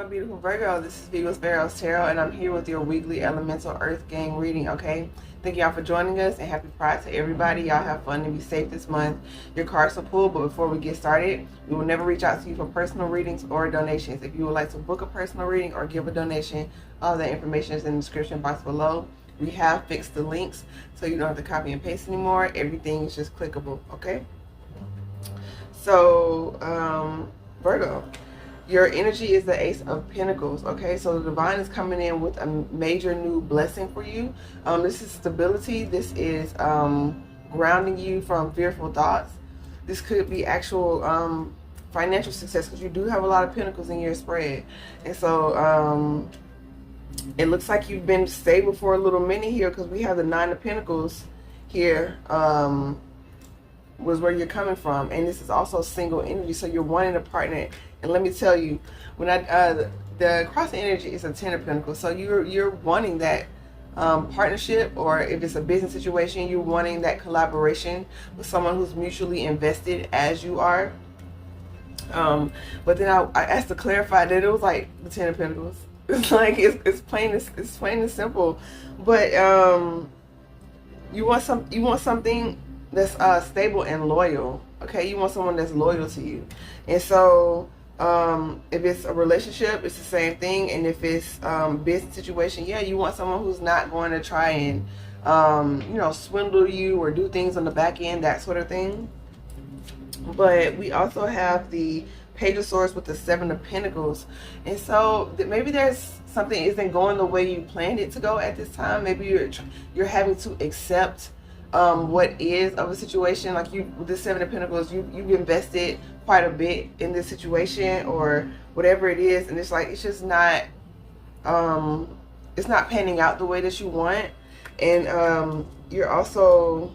my beautiful Virgo. This is V with PharaohsTarot, and I'm here with your weekly elemental earth gang reading, okay? Thank y'all for joining us, and happy Pride to everybody. Y'all have fun and be safe this month. Your cards are pulled, but before we get started, we will never reach out to you for personal readings or donations. If you would like to book a personal reading or give a donation, all that information is in the description box below. We have fixed the links, so you don't have to copy and paste anymore. Everything is just clickable, okay? So, Virgo. Your energy is the Ace of Pentacles, okay? So the Divine is coming in with a major new blessing for you. This is stability. This is grounding you from fearful thoughts. This could be actual financial success, because you do have a lot of pentacles in your spread. And so it looks like you've been stable for a little minute here, because we have the Nine of Pentacles here. Was where you're coming from, and this is also single energy, so you're wanting a partner. And let me tell you, when the cross energy is a Ten of Pentacles, so you're wanting that partnership, or if it's a business situation, you're wanting that collaboration with someone who's mutually invested as you are. But then I asked to clarify that it was like the Ten of Pentacles. It's like it's plain and simple. But you want something that's stable and loyal, okay? You want someone that's loyal to you. And so if it's a relationship, it's the same thing. And if it's business situation, yeah, you want someone who's not going to try and you know, swindle you or do things on the back end, that sort of thing. But we also have the Page of Swords with the Seven of Pentacles, and so maybe there's something isn't going the way you planned it to go at this time. Maybe you're having to accept what is of a situation. Like you, with the Seven of Pentacles, you've invested quite a bit in this situation or whatever it is, and it's like it's just not it's not panning out the way that you want. And you also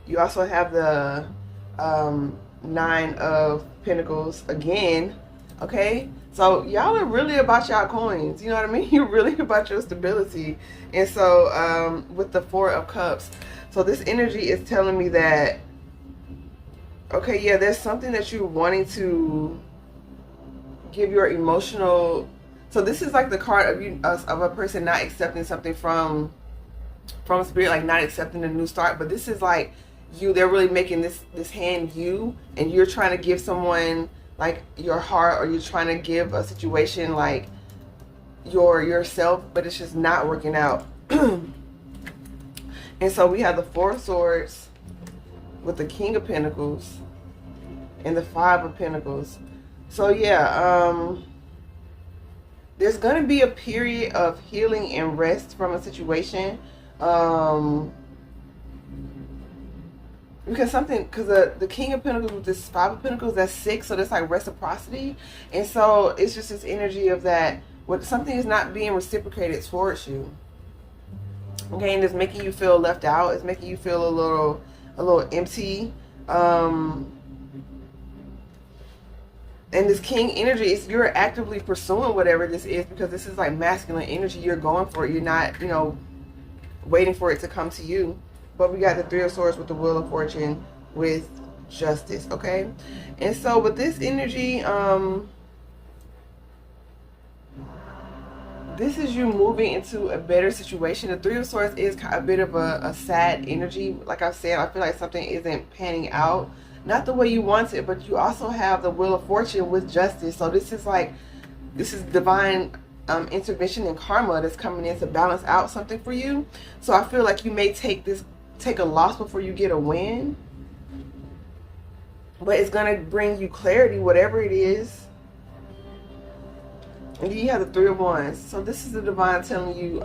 have the Nine of Pentacles again, okay? So y'all are really about y'all coins, you know what I mean? You're really about your stability. And so with the Four of Cups, so this energy is telling me that, okay, yeah, there's something that you're wanting to give your emotional. So this is like the card of a person not accepting something from spirit, like not accepting a new start. But this is like they're really making this hand you, and you're trying to give someone like your heart, or you're trying to give a situation like yourself, but it's just not working out. And so we have the Four of Swords with the King of Pentacles and the Five of Pentacles. So yeah, there's gonna be a period of healing and rest from a situation. Because the King of Pentacles with this Five of Pentacles, that's 6, so that's like reciprocity. And so it's just this energy of that when something is not being reciprocated towards you, okay, and it's making you feel left out. It's making you feel a little empty. And this King energy is you're actively pursuing whatever this is, because this is like masculine energy. You're going for it. You're not, you know, waiting for it to come to you. But we got the Three of Swords with the Wheel of Fortune with Justice, okay? And so with this energy, this is you moving into a better situation. The Three of Swords is a bit of a sad energy. Like I said, I feel like something isn't panning out. Not the way you want it, but you also have the Wheel of Fortune with Justice. So this is divine intervention and karma that's coming in to balance out something for you. So I feel like you may take a loss before you get a win, but it's gonna bring you clarity, whatever it is. And then you have the Three of Wands. So this is the Divine telling you,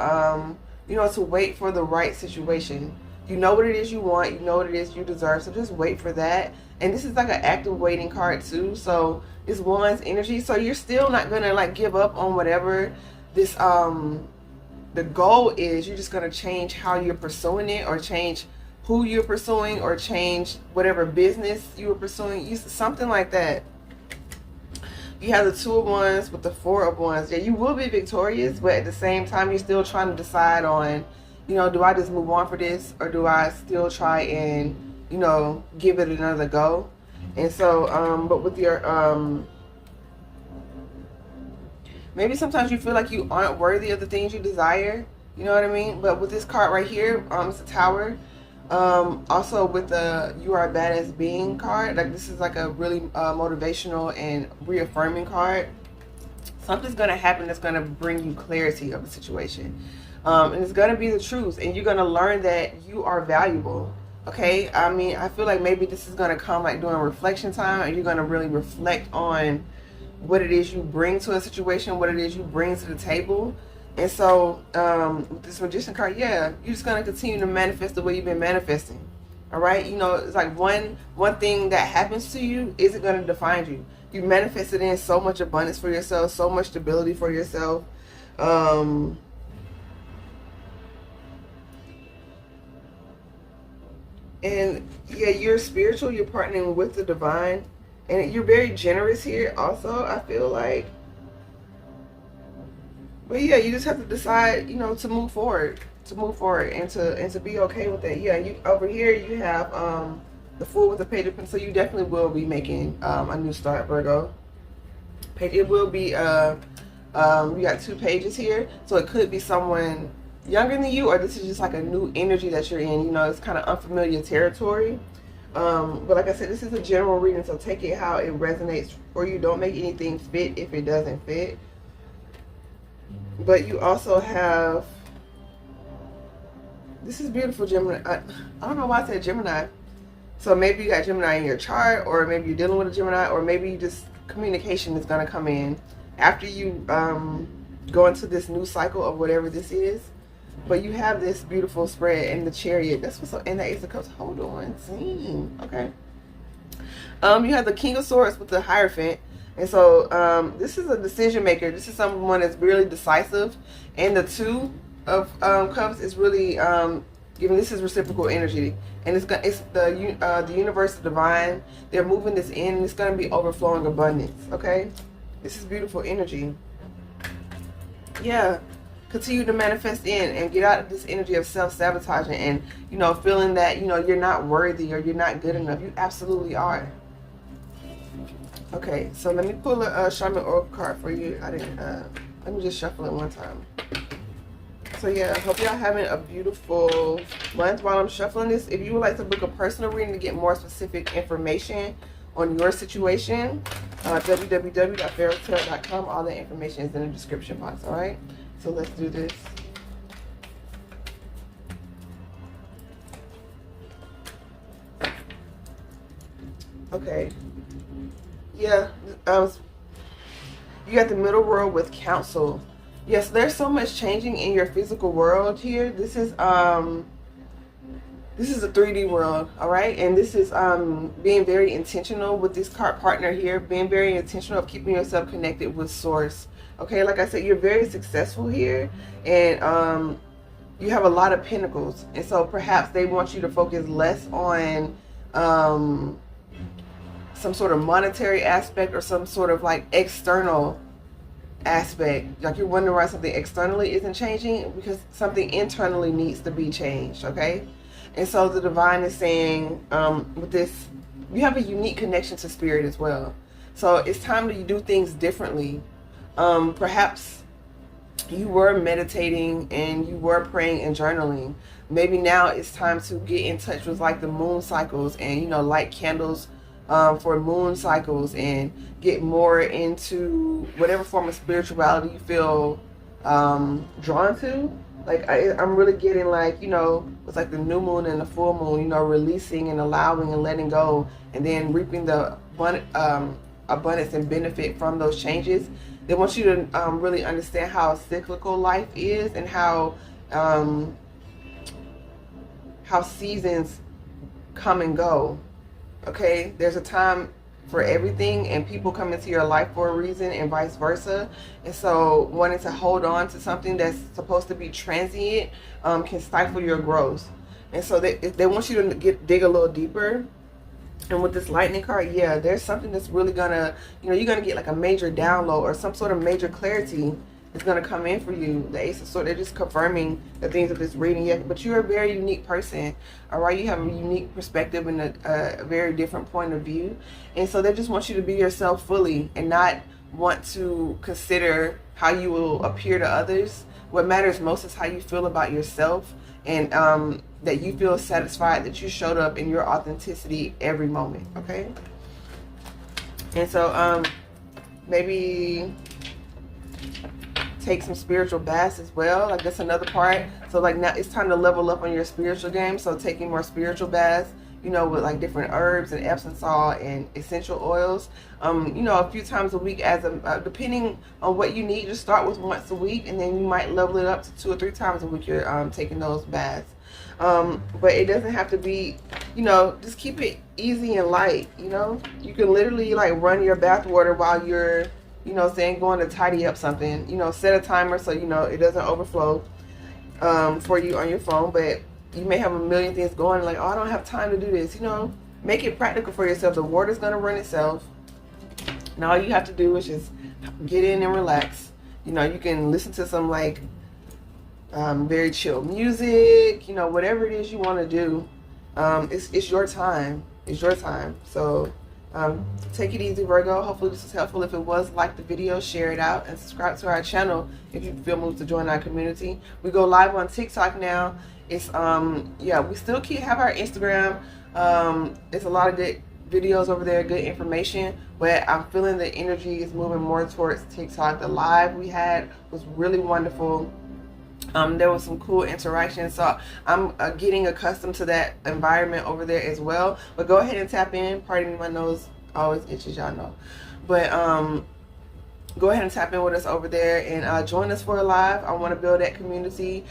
you know, to wait for the right situation. You know what it is you want, you know what it is you deserve, so just wait for that. And this is like an active waiting card too, so it's Wands energy. So you're still not gonna like give up on whatever this the goal is. You're just gonna change how you're pursuing it, or change who you're pursuing, or change whatever business you were pursuing, something like that. You have the Two of Wands with the Four of Wands. Yeah, you will be victorious, but at the same time, you're still trying to decide on, you know, do I just move on for this, or do I still try and, you know, give it another go? And so, but with your Maybe sometimes you feel like you aren't worthy of the things you desire. You know what I mean? But with this card right here, it's a tower. Also with the you are a badass being card, like this is like a really motivational and reaffirming card. Something's going to happen that's going to bring you clarity of the situation. And it's going to be the truth. And you're going to learn that you are valuable. Okay? I mean, I feel like maybe this is going to come like during reflection time. And you're going to really reflect on what it is you bring to a situation. What it is you bring to the table. And so, with this Magician card, yeah, you're just going to continue to manifest the way you've been manifesting. All right? You know, it's like one thing that happens to you isn't going to define you. You manifested in so much abundance for yourself, so much stability for yourself. And yeah, you're spiritual, you're partnering with the divine, and you're very generous here also, I feel like. But yeah, you just have to decide, you know, to move forward and to be okay with it. Yeah, you over here you have the Fool with the Page of Pentacles, so you definitely will be making a new start, Virgo. It will be, you got 2 pages here, so it could be someone younger than you, or this is just like a new energy that you're in. You know, it's kind of unfamiliar territory. But like I said, this is a general reading, so take it how it resonates for you. Don't make anything fit if it doesn't fit. But you also have, this is beautiful, Gemini. I don't know why I said Gemini. So maybe you got Gemini in your chart, or maybe you're dealing with a Gemini, or maybe you just, communication is going to come in after you go into this new cycle of whatever this is. But you have this beautiful spread in the Chariot. That's what's up. And the Ace of Cups. Hold on. Okay. You have the King of Swords with the Hierophant. And so this is a decision maker. This is someone that's really decisive. And the Two of Cups is really giving, this is reciprocal energy. And it's the universe, the divine. They're moving this in. It's going to be overflowing abundance. Okay. This is beautiful energy. Yeah. Continue to manifest in and get out of this energy of self-sabotaging and, you know, feeling that, you know, you're not worthy or you're not good enough. You absolutely are. Okay, so let me pull a Shaman Oracle card for you. Let me just shuffle it one time. So yeah, I hope y'all having a beautiful month while I'm shuffling this. If you would like to book a personal reading to get more specific information on your situation, www.PharaohsTarot.com. All the information is in the description box, all right? So let's do this. Okay. Yeah. You got the middle world with counsel. Yes, there's so much changing in your physical world here. This is a 3D world, all right? And this is being very intentional with this card partner here, being very intentional of keeping yourself connected with source. Okay, like I said, you're very successful here, and you have a lot of pentacles, and so perhaps they want you to focus less on some sort of monetary aspect or some sort of like external aspect. Like you're wondering why something externally isn't changing, because something internally needs to be changed, okay? And so the divine is saying, with this, you have a unique connection to spirit as well. So it's time that you do things differently. Perhaps you were meditating and you were praying and journaling. Maybe now it's time to get in touch with like the moon cycles and, you know, light candles for moon cycles and get more into whatever form of spirituality you feel drawn to. Like I'm really getting like, you know, it's like the new moon and the full moon, you know, releasing and allowing and letting go, and then reaping the abundance and benefit from those changes. They want you to really understand how cyclical life is and how seasons come and go. Okay, there's a time for everything, and people come into your life for a reason and vice versa. And so wanting to hold on to something that's supposed to be transient can stifle your growth. And so they want you to dig a little deeper. And with this lightning card, yeah, there's something that's really gonna, you know, you're gonna get like a major download or some sort of major clarity is gonna come in for you. The Ace of Swords, they're just confirming the things of this reading. Yeah, but you're a very unique person, all right? You have a unique perspective and a very different point of view. And so they just want you to be yourself fully and not want to consider how you will appear to others. What matters most is how you feel about yourself, and that you feel satisfied that you showed up in your authenticity every moment, okay? And so maybe take some spiritual baths as well. Like, that's another part. So like, now it's time to level up on your spiritual game. So taking more spiritual baths, you know, with like different herbs and Epsom salt and essential oils, you know, a few times a week, as depending on what you need. Just start with once a week, and then you might level it up to 2 or 3 times a week you're taking those baths. But it doesn't have to be, you know, just keep it easy and light. You know, you can literally like run your bath water while you're, you know, saying going to tidy up something. You know, set a timer so you know it doesn't overflow for you on your phone. But you may have a million things going, like, oh, I don't have time to do this. You know, make it practical for yourself. The water's gonna run itself, and all you have to do is just get in and relax. You know, you can listen to some like very chill music. You know, whatever it is you want to do. It's your time. It's your time. So take it easy, Virgo. Hopefully this is helpful. If it was, like the video, share it out, and subscribe to our channel if you feel moved to join our community. We go live on TikTok now. It's yeah, we still have our Instagram. It's a lot of good videos over there, good information, but I'm feeling the energy is moving more towards TikTok. The live we had was really wonderful. There was some cool interaction, so I'm getting accustomed to that environment over there as well. But go ahead and tap in. Pardon me, my nose always itches, y'all know. But go ahead and tap in with us over there, and join us for a live. I want to build that community.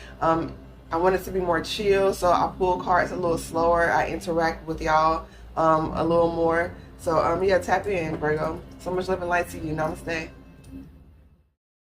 I want it to be more chill, so I pull cards a little slower. I interact with y'all a little more. So yeah, tap in, Virgo. So much love and light to you. Namaste.